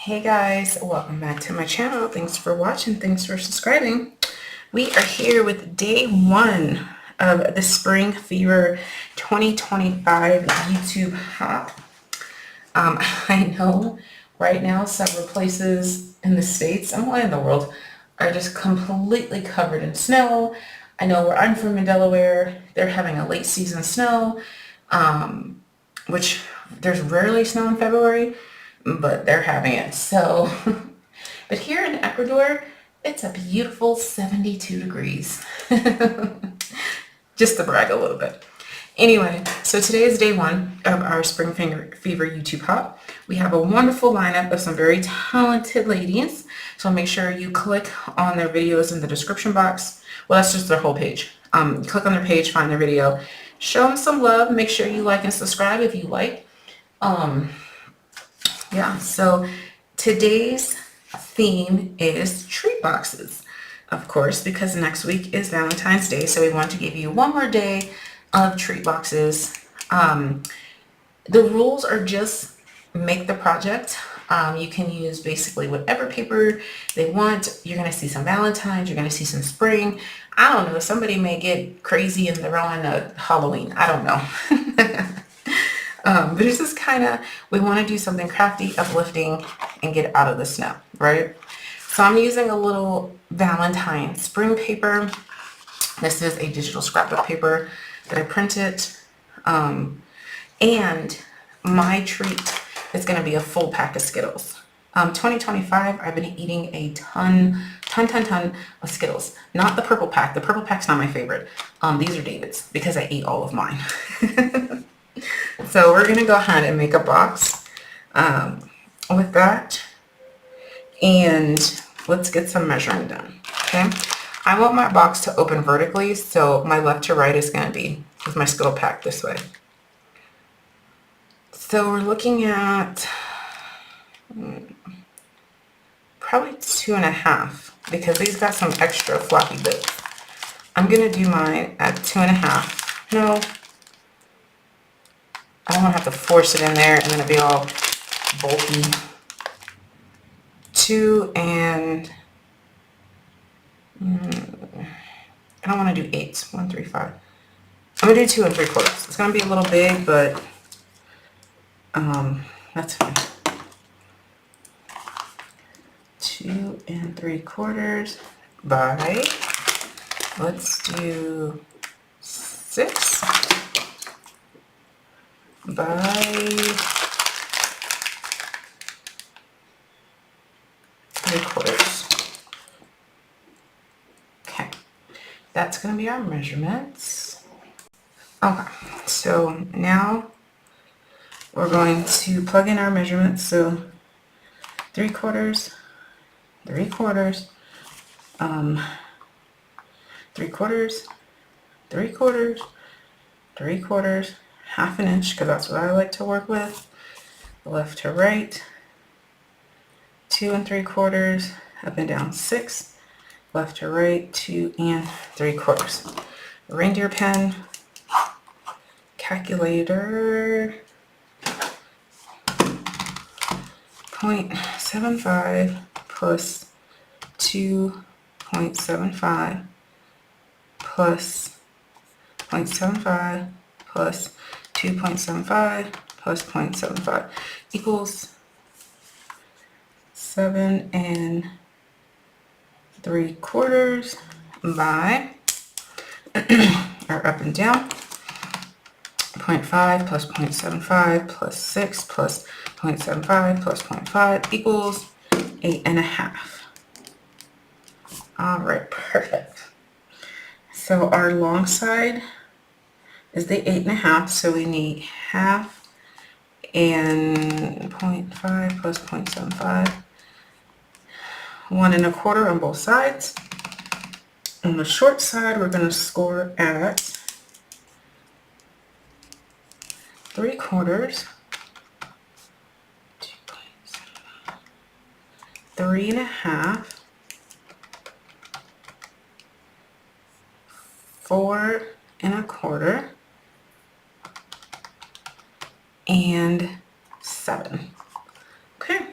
Hey guys, welcome back to my channel. Thanks for watching. Thanks for subscribing. We are here with day one of the Spring Fever 2025 YouTube hop. I know right now several places in the States and in the world are just completely covered in snow. I know where I'm from in Delaware, they're having a late season snow, which there's rarely snow in February, but they're having it. So, but here in Ecuador, it's a beautiful 72 degrees. Just to brag a little bit. Anyway, so today is day one of our Spring Fever YouTube hop. We have a wonderful lineup of some very talented ladies. So make sure you click on their videos in the description box. Well, that's just their whole page. Click on their page, find their video, show them some love. Make sure you like and subscribe if you like. Yeah, so today's theme is treat boxes, of course, because next week is Valentine's Day. So we want to give you one more day of treat boxes. The rules are just make the project. You can use basically whatever paper they want. You're going to see some Valentine's, you're going to see some spring. I don't know. Somebody may get crazy and they're on Halloween. I don't know. But it's just kind of, we want to do something crafty, uplifting, and get out of the snow, right? So I'm using a little Valentine spring paper. This is a digital scrapbook paper that I printed. And my treat is going to be a full pack of Skittles. 2025, I've been eating a ton of Skittles. Not the purple pack. The purple pack's not my favorite. These are David's because I ate all of mine. So we're going to go ahead and make a box with that. And let's get some measuring done. Okay. I want my box to open vertically. So my left to right is going to be with my Skittle pack this way. So we're looking at probably 2.5 because these got some extra floppy bits. I'm going to do mine at 2.5. No. I don't want to have to force it in there and then it'll be all bulky. 2 and I don't want to do 8s. 1, 3, 5. I'm gonna do 2 3/4. It's gonna be a little big, but that's fine. 2 3/4 by, let's do 6 by 3/4. Okay, that's going to be our measurements. Okay, so now we're going to plug in our measurements. So 3/4, 3/4, 3/4, 3/4, 3/4, 1/2 inch, because that's what I like to work with. Left to right, 2 3/4, up and down 6, left to right, 2 3/4. Reindeer pen, calculator, 0.75 plus 2.75 plus 0.75 plus 2.75 plus 0.75 equals 7 3/4 by, or up and down, 0.5 plus 0.75 plus 6 plus 0.75 plus 0.5 equals 8.5. All right, perfect. So our long side is the 8.5, so we need 1/2 and 0.5 plus 0.75, 1 1/4 on both sides. On the short side, we're going to score at 3/4, 3.5, 4 1/4, and 7. Okay.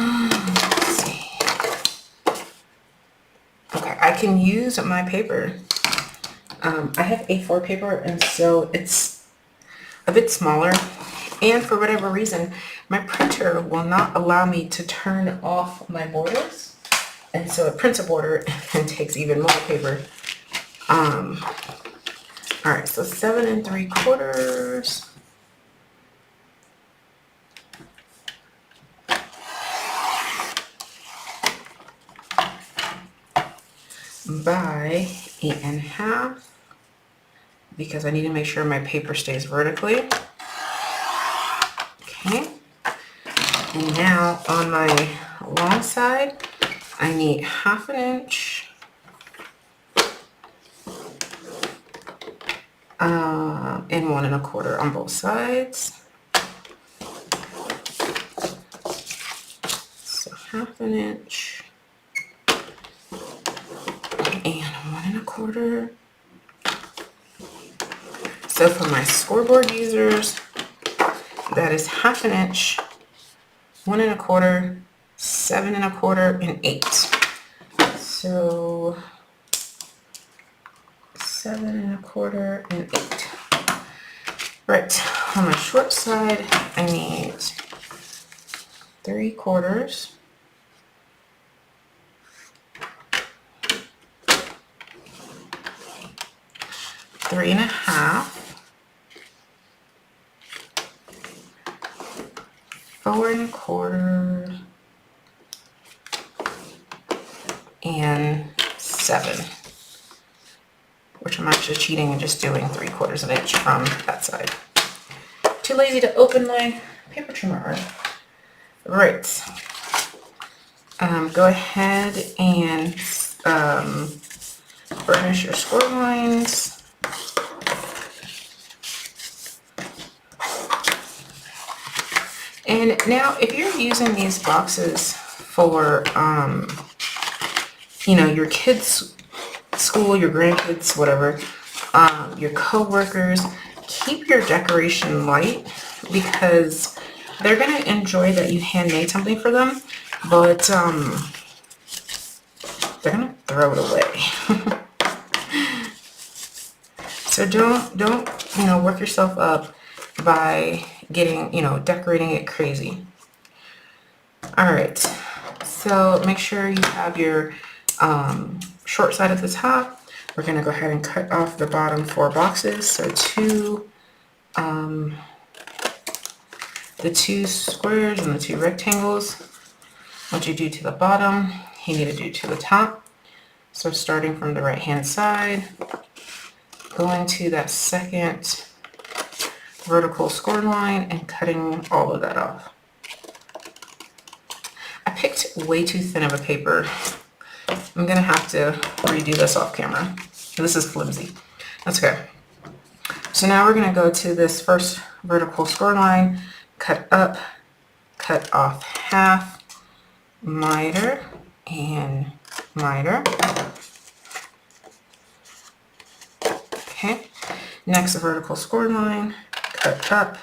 Let's see. Okay, I can use my paper. I have A4 paper, and so it's a bit smaller. And for whatever reason, my printer will not allow me to turn off my borders. And so it prints a border and takes even more paper. All right, so 7 3/4 by 8 1/2, because I need to make sure my paper stays vertically. Okay. And now on my long side, I need 1/2 inch. And 1 1/4 on both sides. So 1/2 inch and 1 1/4. So for my scoreboard users, that is 1/2 inch, 1 1/4, 7 1/4, and 8. So 7 1/4 and 8. Right, on my short side, I need 3/4, 3 1/2, 4 1/4, and 7. Which I'm actually cheating and just doing 3/4 of an inch from that side. Too lazy to open my paper trimmer. Right. Go ahead and burnish your score lines. And now if you're using these boxes for, your kids' school, your grandkids, whatever, your co-workers, keep your decoration light, because they're going to enjoy that you handmade something for them, but they're going to throw it away. So don't work yourself up by getting, decorating it crazy. All right, so make sure you have your short side at the top. We're going to go ahead and cut off the bottom 4 boxes. So the 2 squares and the 2 rectangles. What you do to the bottom, you need to do to the top. So starting from the right hand side, going to that second vertical score line and cutting all of that off. I picked way too thin of a paper. I'm gonna have to redo this off camera. This is flimsy. That's okay. So now we're gonna go to this first vertical score line, cut up, cut off half, miter and miter. Okay. Next vertical score line, cut up,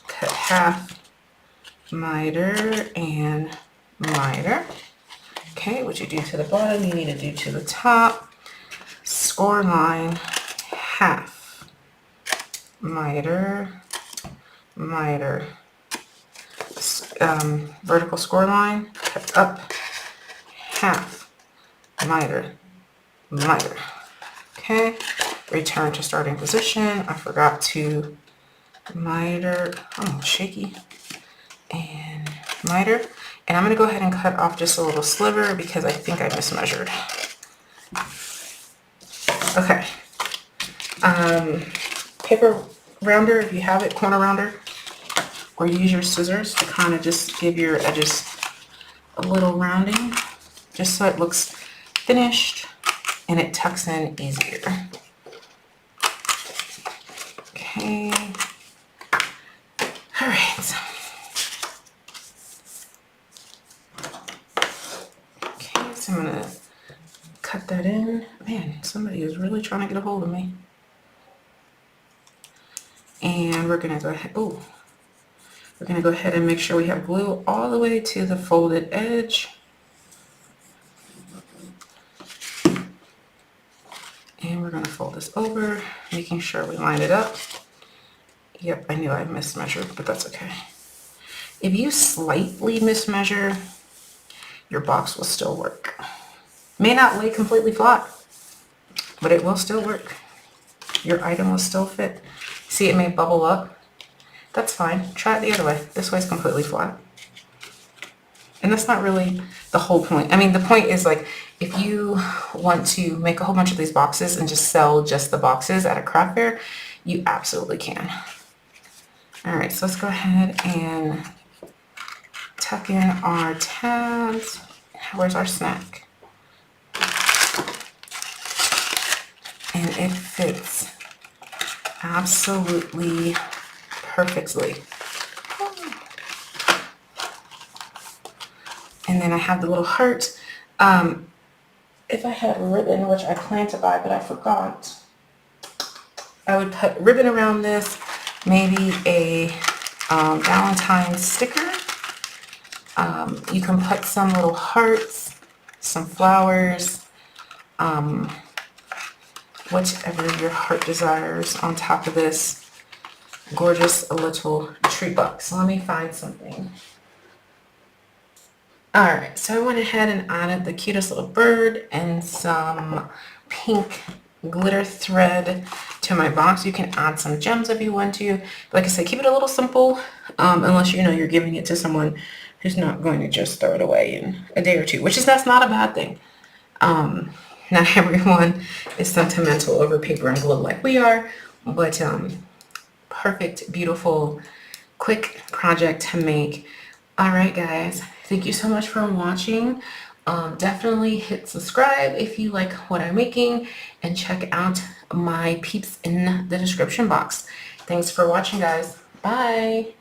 cut half, miter and miter. Okay, what you do to the bottom, you need to do to the top. Score line, half, miter, miter. Vertical score line, cut up, half, miter, miter. Okay, return to starting position. I forgot to miter, oh, shaky, and miter. And I'm going to go ahead and cut off just a little sliver because I think I mismeasured. Okay. Paper rounder, if you have it, corner rounder, or use your scissors to kind of just give your edges a little rounding, just so it looks finished and it tucks in easier. Okay. All right. I'm gonna cut that in. Man, somebody is really trying to get a hold of me. And we're gonna go ahead. Oh, We're going to go ahead and make sure we have glue all the way to the folded edge. And we're going to fold this over, making sure we line it up. Yep, I knew I mismeasured, but that's okay. If you slightly mismeasure, your box will still work. May not lay completely flat, but it will still work. Your item will still fit. See, it may bubble up. That's fine. Try it the other way. This way is completely flat. And that's not really the whole point. I mean, the point is like, if you want to make a whole bunch of these boxes and just sell just the boxes at a craft fair, you absolutely can. All right, so let's go ahead and tuck in our tabs. Where's our snack? And it fits absolutely perfectly. And then I have the little heart. If I had ribbon, which I planned to buy, but I forgot, I would put ribbon around this, maybe a Valentine's sticker. You can put some little hearts, some flowers, whatever your heart desires on top of this gorgeous little treat box. So let me find something. Alright, so I went ahead and added the cutest little bird and some pink glitter thread to my box. You can add some gems if you want to. Like I said, keep it a little simple, unless you know you're giving it to someone who's not going to just throw it away in a day or two, which is, that's not a bad thing. Not everyone is sentimental over paper and glue like we are, but perfect, beautiful, quick project to make. All right, guys, thank you so much for watching. Definitely hit subscribe if you like what I'm making, and check out my peeps in the description box. Thanks for watching, guys. Bye.